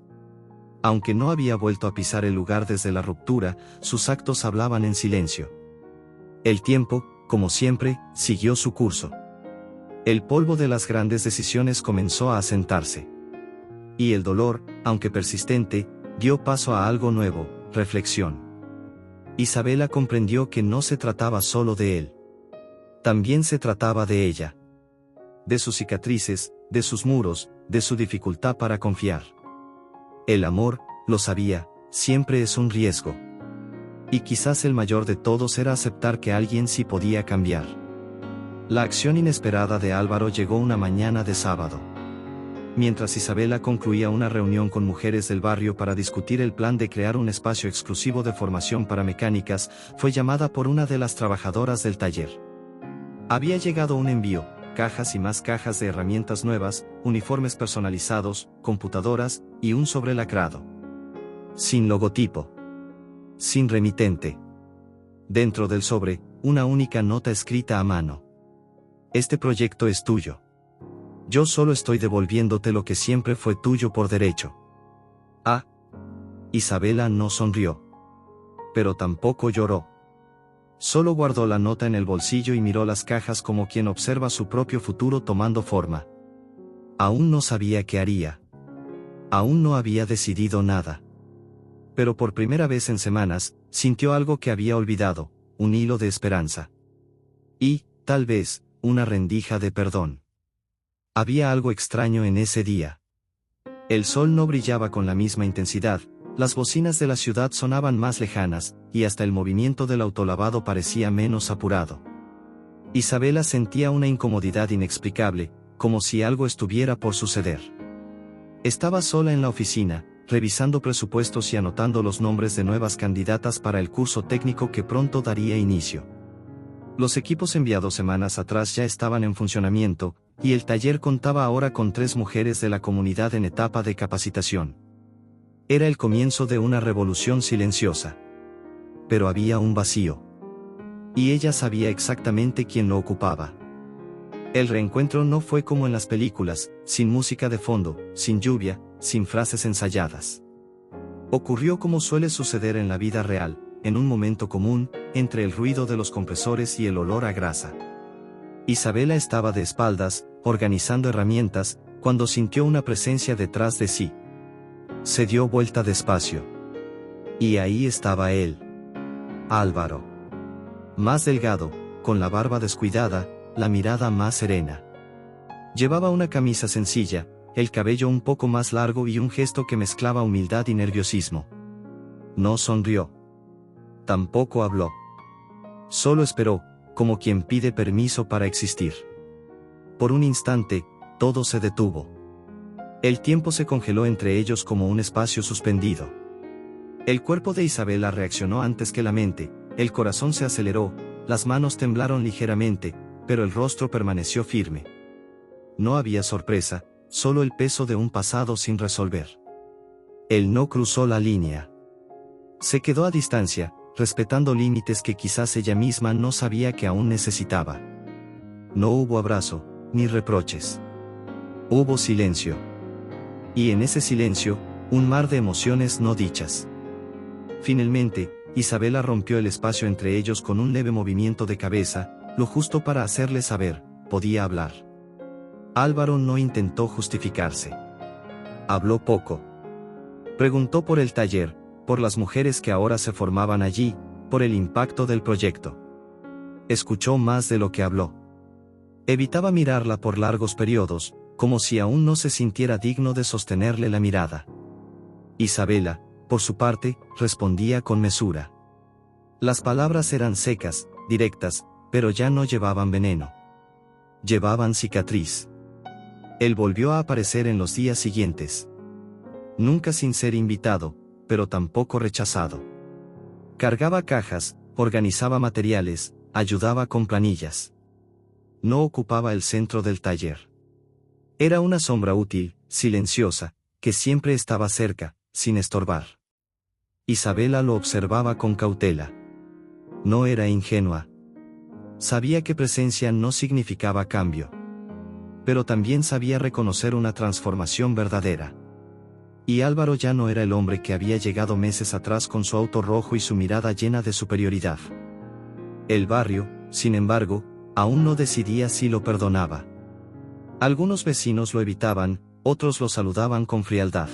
Aunque no había vuelto a pisar el lugar desde la ruptura, sus actos hablaban en silencio. El tiempo, como siempre, siguió su curso. El polvo de las grandes decisiones comenzó a asentarse. Y el dolor, aunque persistente, dio paso a algo nuevo, reflexión. Isabela comprendió que no se trataba solo de él. También se trataba de ella. De sus cicatrices, de sus muros, de su dificultad para confiar. El amor, lo sabía, siempre es un riesgo. Y quizás el mayor de todos era aceptar que alguien sí podía cambiar. La acción inesperada de Álvaro llegó una mañana de sábado. Mientras Isabela concluía una reunión con mujeres del barrio para discutir el plan de crear un espacio exclusivo de formación para mecánicas, fue llamada por una de las trabajadoras del taller. Había llegado un envío, cajas y más cajas de herramientas nuevas, uniformes personalizados, computadoras, y un sobre lacrado. Sin logotipo. Sin remitente. Dentro del sobre, una única nota escrita a mano. Este proyecto es tuyo. Yo solo estoy devolviéndote lo que siempre fue tuyo por derecho. Ah. Isabela no sonrió. Pero tampoco lloró. Solo guardó la nota en el bolsillo y miró las cajas como quien observa su propio futuro tomando forma. Aún no sabía qué haría. Aún no había decidido nada. Pero por primera vez en semanas, sintió algo que había olvidado, un hilo de esperanza. Y, tal vez, una rendija de perdón. Había algo extraño en ese día. El sol no brillaba con la misma intensidad, las bocinas de la ciudad sonaban más lejanas, y hasta el movimiento del autolavado parecía menos apurado. Isabela sentía una incomodidad inexplicable, como si algo estuviera por suceder. Estaba sola en la oficina, revisando presupuestos y anotando los nombres de nuevas candidatas para el curso técnico que pronto daría inicio. Los equipos enviados semanas atrás ya estaban en funcionamiento, y el taller contaba ahora con 3 mujeres de la comunidad en etapa de capacitación. Era el comienzo de una revolución silenciosa. Pero había un vacío. Y ella sabía exactamente quién lo ocupaba. El reencuentro no fue como en las películas, sin música de fondo, sin lluvia, sin frases ensayadas. Ocurrió como suele suceder en la vida real, en un momento común, entre el ruido de los compresores y el olor a grasa. Isabela estaba de espaldas, organizando herramientas, cuando sintió una presencia detrás de sí. Se dio vuelta despacio. Y ahí estaba él. Álvaro. Más delgado, con la barba descuidada, la mirada más serena. Llevaba una camisa sencilla, el cabello un poco más largo y un gesto que mezclaba humildad y nerviosismo. No sonrió. Tampoco habló. Solo esperó, como quien pide permiso para existir. Por un instante, todo se detuvo. El tiempo se congeló entre ellos como un espacio suspendido. El cuerpo de Isabela reaccionó antes que la mente, el corazón se aceleró, las manos temblaron ligeramente, pero el rostro permaneció firme. No había sorpresa, solo el peso de un pasado sin resolver. Él no cruzó la línea. Se quedó a distancia, respetando límites que quizás ella misma no sabía que aún necesitaba. No hubo abrazo, ni reproches. Hubo silencio. Y en ese silencio, un mar de emociones no dichas. Finalmente, Isabela rompió el espacio entre ellos con un leve movimiento de cabeza, lo justo para hacerle saber, podía hablar. Álvaro no intentó justificarse. Habló poco. Preguntó por el taller, por las mujeres que ahora se formaban allí, por el impacto del proyecto. Escuchó más de lo que habló. Evitaba mirarla por largos periodos, como si aún no se sintiera digno de sostenerle la mirada. Isabela, por su parte, respondía con mesura. Las palabras eran secas, directas, pero ya no llevaban veneno. Llevaban cicatriz. Él volvió a aparecer en los días siguientes. Nunca sin ser invitado, pero tampoco rechazado. Cargaba cajas, organizaba materiales, ayudaba con planillas. No ocupaba el centro del taller. Era una sombra útil, silenciosa, que siempre estaba cerca, sin estorbar. Isabela lo observaba con cautela. No era ingenua. Sabía que presencia no significaba cambio. Pero también sabía reconocer una transformación verdadera. Y Álvaro ya no era el hombre que había llegado meses atrás con su auto rojo y su mirada llena de superioridad. El barrio, sin embargo, aún no decidía si lo perdonaba. Algunos vecinos lo evitaban, otros lo saludaban con frialdad.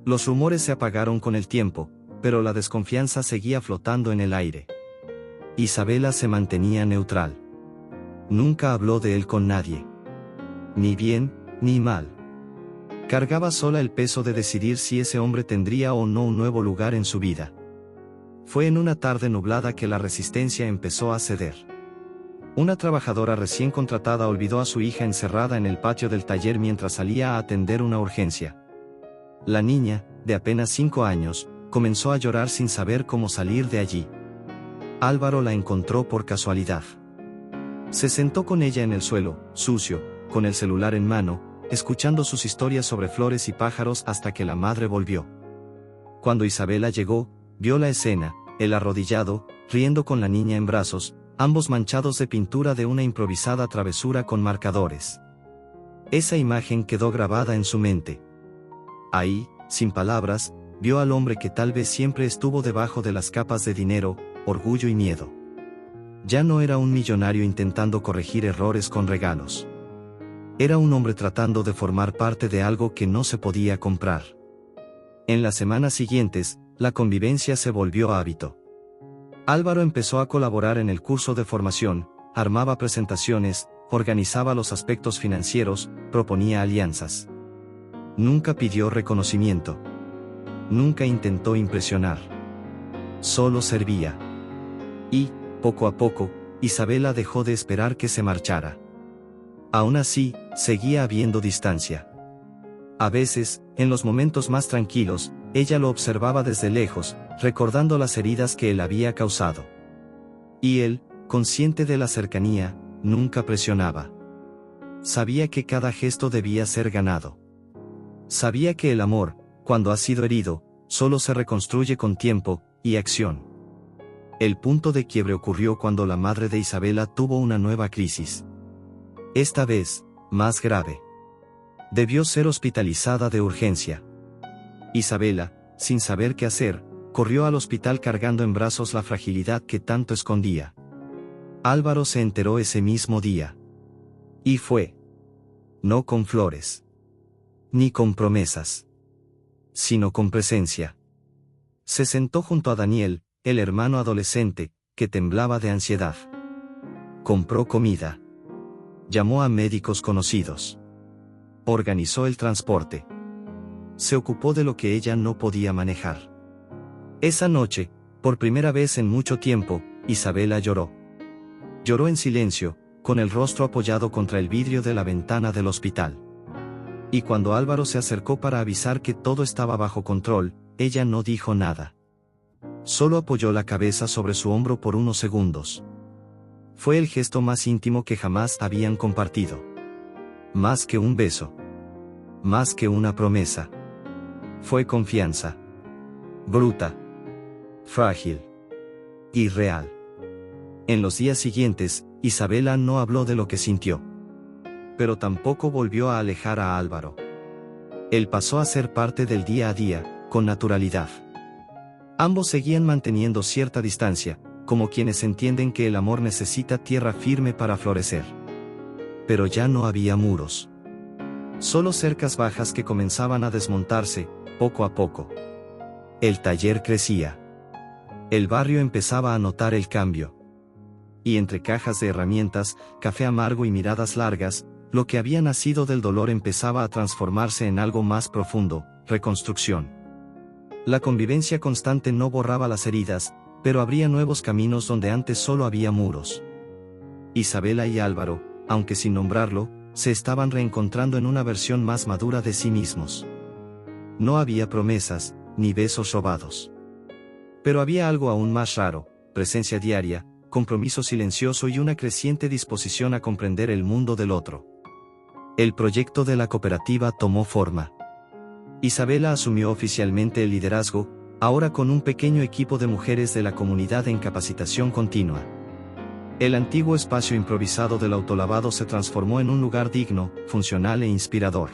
Los rumores se apagaron con el tiempo, pero la desconfianza seguía flotando en el aire. Isabela se mantenía neutral. Nunca habló de él con nadie. Ni bien, ni mal. Cargaba sola el peso de decidir si ese hombre tendría o no un nuevo lugar en su vida. Fue en una tarde nublada que la resistencia empezó a ceder. Una trabajadora recién contratada olvidó a su hija encerrada en el patio del taller mientras salía a atender una urgencia. La niña, de apenas 5 años, comenzó a llorar sin saber cómo salir de allí. Álvaro la encontró por casualidad. Se sentó con ella en el suelo, sucio, con el celular en mano, escuchando sus historias sobre flores y pájaros hasta que la madre volvió. Cuando Isabela llegó, vio la escena, él arrodillado, riendo con la niña en brazos, ambos manchados de pintura de una improvisada travesura con marcadores. Esa imagen quedó grabada en su mente. Ahí, sin palabras, vio al hombre que tal vez siempre estuvo debajo de las capas de dinero, orgullo y miedo. Ya no era un millonario intentando corregir errores con regalos. Era un hombre tratando de formar parte de algo que no se podía comprar. En las semanas siguientes, la convivencia se volvió hábito. Álvaro empezó a colaborar en el curso de formación, armaba presentaciones, organizaba los aspectos financieros, proponía alianzas. Nunca pidió reconocimiento. Nunca intentó impresionar. Solo servía. Y, poco a poco, Isabela dejó de esperar que se marchara. Aún así, seguía habiendo distancia. A veces, en los momentos más tranquilos, ella lo observaba desde lejos, recordando las heridas que él había causado. Y él, consciente de la cercanía, nunca presionaba. Sabía que cada gesto debía ser ganado. Sabía que el amor, cuando ha sido herido, solo se reconstruye con tiempo y acción. El punto de quiebre ocurrió cuando la madre de Isabela tuvo una nueva crisis. Esta vez, más grave. Debió ser hospitalizada de urgencia. Isabela, sin saber qué hacer, corrió al hospital cargando en brazos la fragilidad que tanto escondía. Álvaro se enteró ese mismo día. Y fue. No con flores. Ni con promesas. sino con presencia. Se sentó junto a Daniel, el hermano adolescente, que temblaba de ansiedad. Compró comida. Llamó a médicos conocidos. Organizó el transporte. Se ocupó de lo que ella no podía manejar. Esa noche, por primera vez en mucho tiempo, Isabela lloró. Lloró en silencio, con el rostro apoyado contra el vidrio de la ventana del hospital. Y cuando Álvaro se acercó para avisar que todo estaba bajo control, ella no dijo nada. Solo apoyó la cabeza sobre su hombro por unos segundos. Fue el gesto más íntimo que jamás habían compartido. Más que un beso. Más que una promesa. Fue confianza. Bruta. Frágil. Irreal. En los días siguientes, Isabela no habló de lo que sintió. Pero tampoco volvió a alejar a Álvaro. Él pasó a ser parte del día a día, con naturalidad. Ambos seguían manteniendo cierta distancia, como quienes entienden que el amor necesita tierra firme para florecer. Pero ya no había muros. Solo cercas bajas que comenzaban a desmontarse, poco a poco. El taller crecía. El barrio empezaba a notar el cambio. Y entre cajas de herramientas, café amargo y miradas largas, lo que había nacido del dolor empezaba a transformarse en algo más profundo, reconstrucción. La convivencia constante no borraba las heridas, pero abría nuevos caminos donde antes solo había muros. Isabela y Álvaro, aunque sin nombrarlo, se estaban reencontrando en una versión más madura de sí mismos. No había promesas, ni besos robados. Pero había algo aún más raro: presencia diaria, compromiso silencioso y una creciente disposición a comprender el mundo del otro. El proyecto de la cooperativa tomó forma. Isabela asumió oficialmente el liderazgo, ahora con un pequeño equipo de mujeres de la comunidad en capacitación continua. El antiguo espacio improvisado del autolavado se transformó en un lugar digno, funcional e inspirador.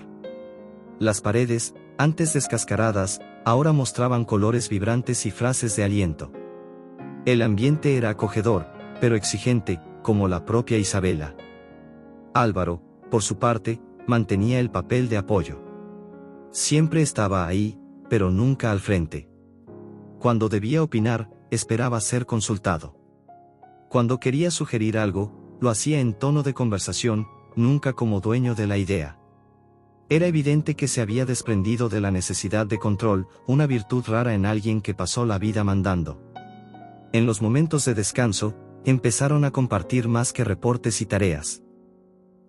Las paredes, antes descascaradas, ahora mostraban colores vibrantes y frases de aliento. El ambiente era acogedor, pero exigente, como la propia Isabela. Álvaro, por su parte, mantenía el papel de apoyo. Siempre estaba ahí, pero nunca al frente. Cuando debía opinar, esperaba ser consultado. Cuando quería sugerir algo, lo hacía en tono de conversación, nunca como dueño de la idea. Era evidente que se había desprendido de la necesidad de control, una virtud rara en alguien que pasó la vida mandando. En los momentos de descanso, empezaron a compartir más que reportes y tareas.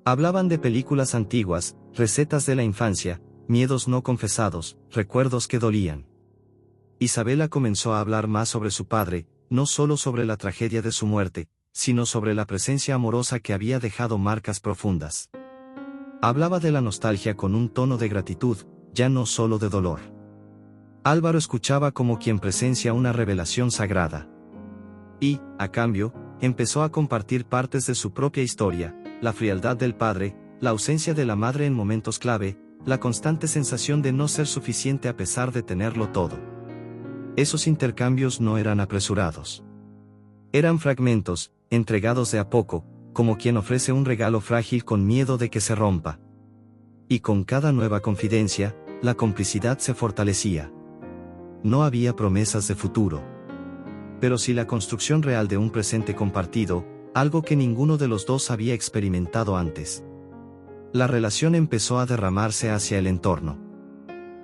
Hablaban de películas antiguas, recetas de la infancia, miedos no confesados, recuerdos que dolían. Isabela comenzó a hablar más sobre su padre, no solo sobre la tragedia de su muerte, sino sobre la presencia amorosa que había dejado marcas profundas. Hablaba de la nostalgia con un tono de gratitud, ya no solo de dolor. Álvaro escuchaba como quien presencia una revelación sagrada. Y, a cambio, empezó a compartir partes de su propia historia: la frialdad del padre, la ausencia de la madre en momentos clave, la constante sensación de no ser suficiente a pesar de tenerlo todo. Esos intercambios no eran apresurados. Eran fragmentos, entregados de a poco, como quien ofrece un regalo frágil con miedo de que se rompa. Y con cada nueva confidencia, la complicidad se fortalecía. No había promesas de futuro. Pero sí la construcción real de un presente compartido, algo que ninguno de los dos había experimentado antes. La relación empezó a derramarse hacia el entorno.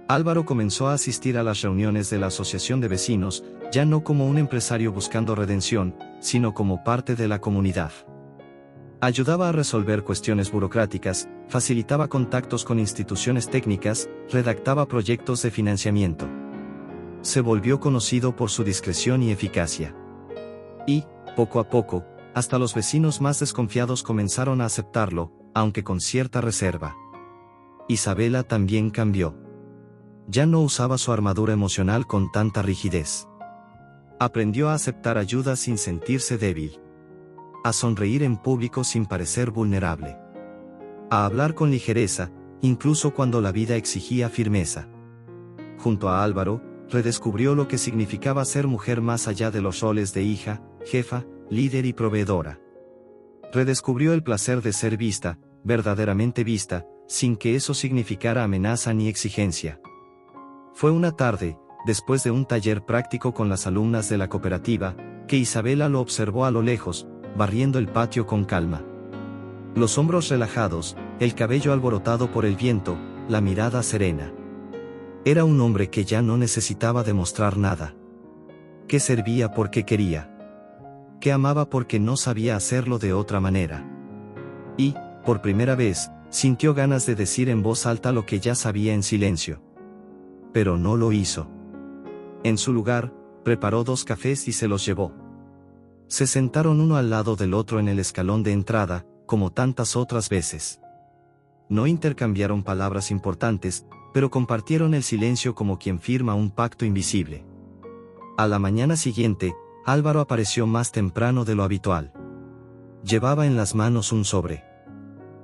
Álvaro comenzó a asistir a las reuniones de la asociación de vecinos, ya no como un empresario buscando redención, sino como parte de la comunidad. Ayudaba a resolver cuestiones burocráticas, facilitaba contactos con instituciones técnicas, redactaba proyectos de financiamiento. Se volvió conocido por su discreción y eficacia. Y, poco a poco, hasta los vecinos más desconfiados comenzaron a aceptarlo, aunque con cierta reserva. Isabela también cambió. Ya no usaba su armadura emocional con tanta rigidez. Aprendió a aceptar ayuda sin sentirse débil. A sonreír en público sin parecer vulnerable. A hablar con ligereza, incluso cuando la vida exigía firmeza. Junto a Álvaro, redescubrió lo que significaba ser mujer más allá de los roles de hija, jefa, líder y proveedora. Redescubrió el placer de ser vista, verdaderamente vista, sin que eso significara amenaza ni exigencia. Fue una tarde, después de un taller práctico con las alumnas de la cooperativa, que Isabela lo observó a lo lejos, barriendo el patio con calma. Los hombros relajados, el cabello alborotado por el viento, la mirada serena. Era un hombre que ya no necesitaba demostrar nada. Que servía porque quería. Que amaba porque no sabía hacerlo de otra manera. Y, por primera vez, sintió ganas de decir en voz alta lo que ya sabía en silencio. Pero no lo hizo. En su lugar, preparó 2 cafés y se los llevó. Se sentaron uno al lado del otro en el escalón de entrada, como tantas otras veces. No intercambiaron palabras importantes, pero compartieron el silencio como quien firma un pacto invisible. A la mañana siguiente, Álvaro apareció más temprano de lo habitual. Llevaba en las manos un sobre.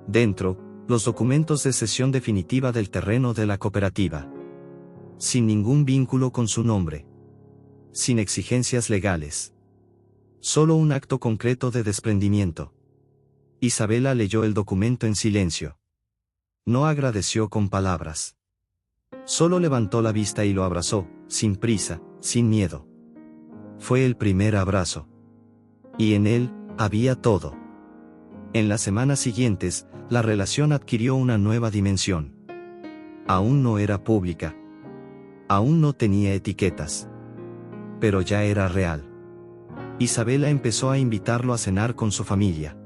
Dentro, los documentos de cesión definitiva del terreno de la cooperativa. Sin ningún vínculo con su nombre. Sin exigencias legales. Solo un acto concreto de desprendimiento. Isabela leyó el documento en silencio. No agradeció con palabras. Solo levantó la vista y lo abrazó, sin prisa, sin miedo. Fue el primer abrazo. Y en él, había todo. En las semanas siguientes, la relación adquirió una nueva dimensión. Aún no era pública. Aún no tenía etiquetas. Pero ya era real. Isabela empezó a invitarlo a cenar con su familia.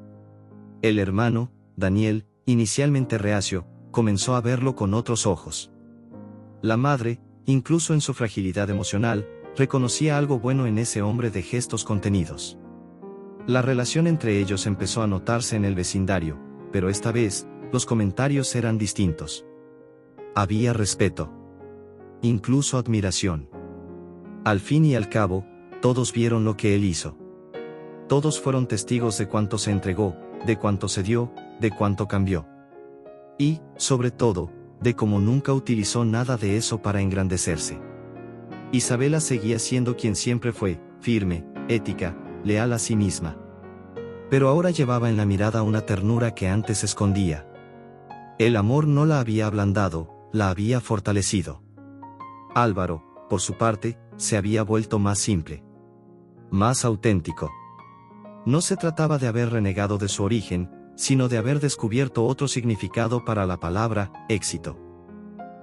El hermano, Daniel, inicialmente reacio, comenzó a verlo con otros ojos. La madre, incluso en su fragilidad emocional, reconocía algo bueno en ese hombre de gestos contenidos. La relación entre ellos empezó a notarse en el vecindario, pero esta vez, los comentarios eran distintos. Había respeto. Incluso admiración. Al fin y al cabo, todos vieron lo que él hizo. Todos fueron testigos de cuánto se entregó, de cuánto se dio, de cuánto cambió. Y, sobre todo, de cómo nunca utilizó nada de eso para engrandecerse. Isabela seguía siendo quien siempre fue, firme, ética, leal a sí misma. Pero ahora llevaba en la mirada una ternura que antes escondía. El amor no la había ablandado, la había fortalecido. Álvaro, por su parte, se había vuelto más simple. Más auténtico. No se trataba de haber renegado de su origen, sino de haber descubierto otro significado para la palabra éxito.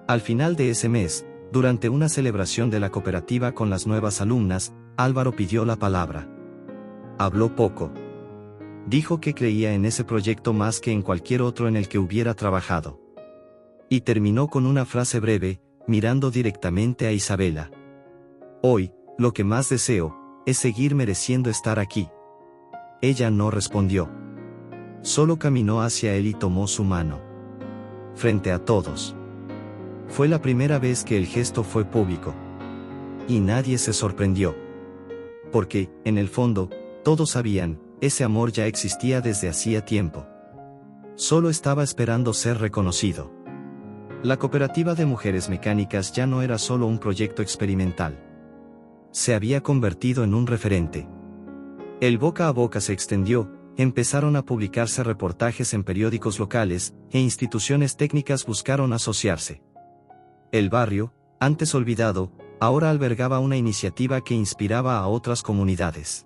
Al final de ese mes, durante una celebración de la cooperativa con las nuevas alumnas, Álvaro pidió la palabra. Habló poco. Dijo que creía en ese proyecto más que en cualquier otro en el que hubiera trabajado. Y terminó con una frase breve, mirando directamente a Isabela. Hoy, lo que más deseo, es seguir mereciendo estar aquí. Ella no respondió. Solo caminó hacia él y tomó su mano. Frente a todos. Fue la primera vez que el gesto fue público. Y nadie se sorprendió. Porque, en el fondo, todos sabían, ese amor ya existía desde hacía tiempo. Solo estaba esperando ser reconocido. La cooperativa de mujeres mecánicas ya no era solo un proyecto experimental. Se había convertido en un referente. El boca a boca se extendió, empezaron a publicarse reportajes en periódicos locales, e instituciones técnicas buscaron asociarse. El barrio, antes olvidado, ahora albergaba una iniciativa que inspiraba a otras comunidades.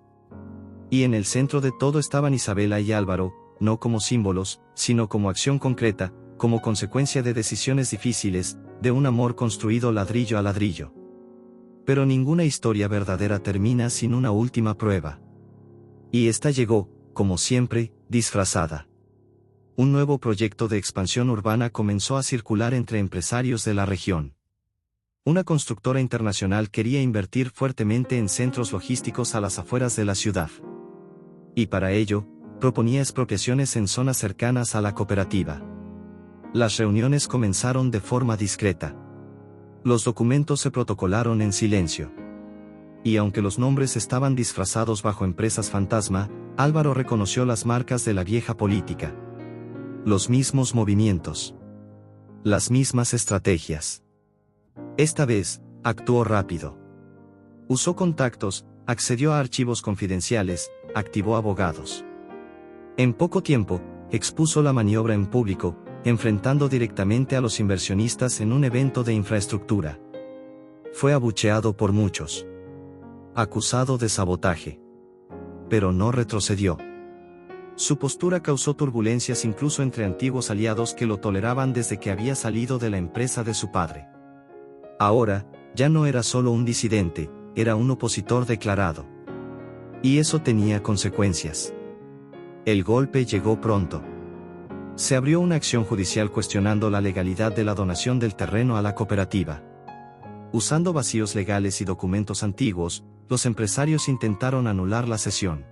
Y en el centro de todo estaban Isabela y Álvaro, no como símbolos, sino como acción concreta, como consecuencia de decisiones difíciles, de un amor construido ladrillo a ladrillo. Pero ninguna historia verdadera termina sin una última prueba. Y esta llegó, como siempre, disfrazada. Un nuevo proyecto de expansión urbana comenzó a circular entre empresarios de la región. Una constructora internacional quería invertir fuertemente en centros logísticos a las afueras de la ciudad. Y para ello, proponía expropiaciones en zonas cercanas a la cooperativa. Las reuniones comenzaron de forma discreta. Los documentos se protocolaron en silencio. Y aunque los nombres estaban disfrazados bajo empresas fantasma, Álvaro reconoció las marcas de la vieja política. Los mismos movimientos. Las mismas estrategias. Esta vez, actuó rápido. Usó contactos, accedió a archivos confidenciales, activó abogados. En poco tiempo, expuso la maniobra en público, enfrentando directamente a los inversionistas en un evento de infraestructura. Fue abucheado por muchos. Acusado de sabotaje. Pero no retrocedió. Su postura causó turbulencias incluso entre antiguos aliados que lo toleraban desde que había salido de la empresa de su padre. Ahora, ya no era solo un disidente, era un opositor declarado. Y eso tenía consecuencias. El golpe llegó pronto. Se abrió una acción judicial cuestionando la legalidad de la donación del terreno a la cooperativa. Usando vacíos legales y documentos antiguos, los empresarios intentaron anular la cesión.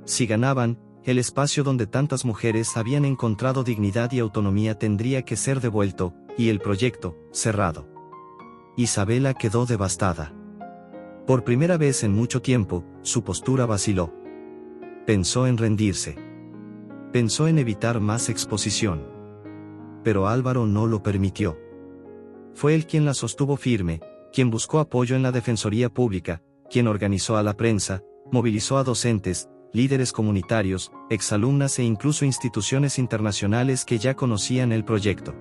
Si ganaban, el espacio donde tantas mujeres habían encontrado dignidad y autonomía tendría que ser devuelto, y el proyecto, cerrado. Isabela quedó devastada. Por primera vez en mucho tiempo, su postura vaciló. Pensó en rendirse. Pensó en evitar más exposición. Pero Álvaro no lo permitió. Fue él quien la sostuvo firme, quien buscó apoyo en la Defensoría Pública, quien organizó a la prensa, movilizó a docentes, líderes comunitarios, exalumnas e incluso instituciones internacionales que ya conocían el proyecto.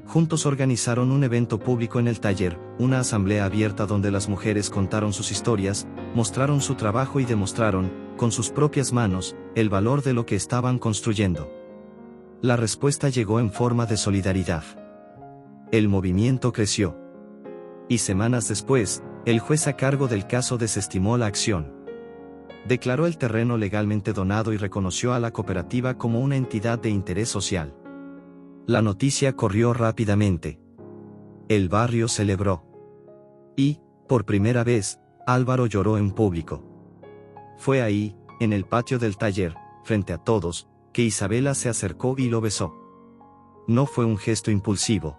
Juntos organizaron un evento público en el taller, una asamblea abierta donde las mujeres contaron sus historias, mostraron su trabajo y demostraron, con sus propias manos, el valor de lo que estaban construyendo. La respuesta llegó en forma de solidaridad. El movimiento creció. Y semanas después, el juez a cargo del caso desestimó la acción. Declaró el terreno legalmente donado y reconoció a la cooperativa como una entidad de interés social. La noticia corrió rápidamente. El barrio celebró. Y, por primera vez, Álvaro lloró en público. Fue ahí, en el patio del taller, frente a todos, que Isabela se acercó y lo besó. No fue un gesto impulsivo.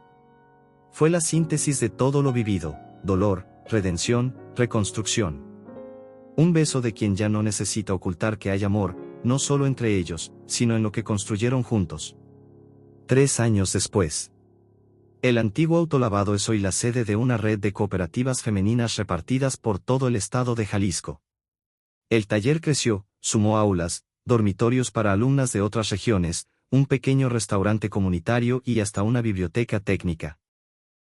Fue la síntesis de todo lo vivido, dolor, redención, reconstrucción. Un beso de quien ya no necesita ocultar que hay amor, no solo entre ellos, sino en lo que construyeron juntos. 3 años después. El antiguo autolavado es hoy la sede de una red de cooperativas femeninas repartidas por todo el estado de Jalisco. El taller creció, sumó aulas, dormitorios para alumnas de otras regiones, un pequeño restaurante comunitario y hasta una biblioteca técnica.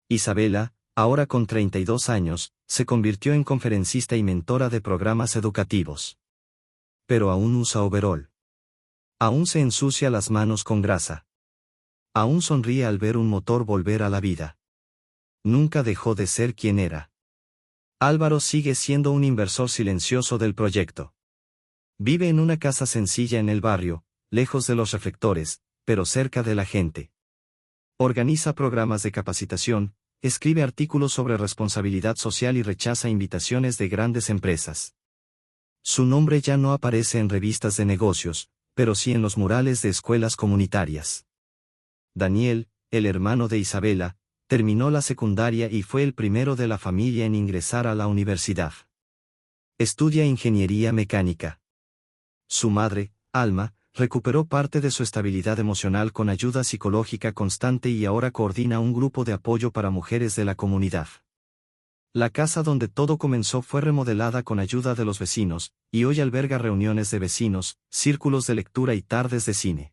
Isabela, ahora con 32 años, se convirtió en conferencista y mentora de programas educativos. Pero aún usa overol. Aún se ensucia las manos con grasa. Aún sonríe al ver un motor volver a la vida. Nunca dejó de ser quien era. Álvaro sigue siendo un inversor silencioso del proyecto. Vive en una casa sencilla en el barrio, lejos de los reflectores, pero cerca de la gente. Organiza programas de capacitación, escribe artículos sobre responsabilidad social y rechaza invitaciones de grandes empresas. Su nombre ya no aparece en revistas de negocios, pero sí en los murales de escuelas comunitarias. Daniel, el hermano de Isabela, terminó la secundaria y fue el primero de la familia en ingresar a la universidad. Estudia ingeniería mecánica. Su madre, Alma, recuperó parte de su estabilidad emocional con ayuda psicológica constante y ahora coordina un grupo de apoyo para mujeres de la comunidad. La casa donde todo comenzó fue remodelada con ayuda de los vecinos, y hoy alberga reuniones de vecinos, círculos de lectura y tardes de cine.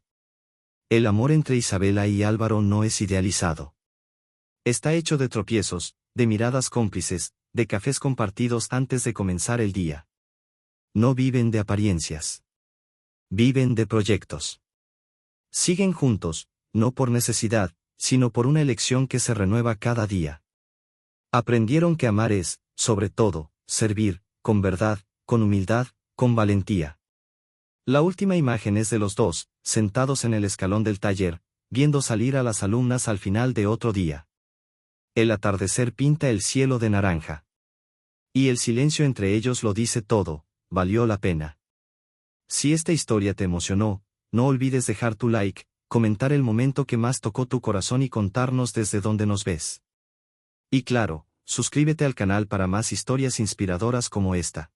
El amor entre Isabela y Álvaro no es idealizado. Está hecho de tropiezos, de miradas cómplices, de cafés compartidos antes de comenzar el día. No viven de apariencias. Viven de proyectos. Siguen juntos, no por necesidad, sino por una elección que se renueva cada día. Aprendieron que amar es, sobre todo, servir, con verdad, con humildad, con valentía. La última imagen es de los dos, sentados en el escalón del taller, viendo salir a las alumnas al final de otro día. El atardecer pinta el cielo de naranja. Y el silencio entre ellos lo dice todo, valió la pena. Si esta historia te emocionó, no olvides dejar tu like, comentar el momento que más tocó tu corazón y contarnos desde dónde nos ves. Y claro, suscríbete al canal para más historias inspiradoras como esta.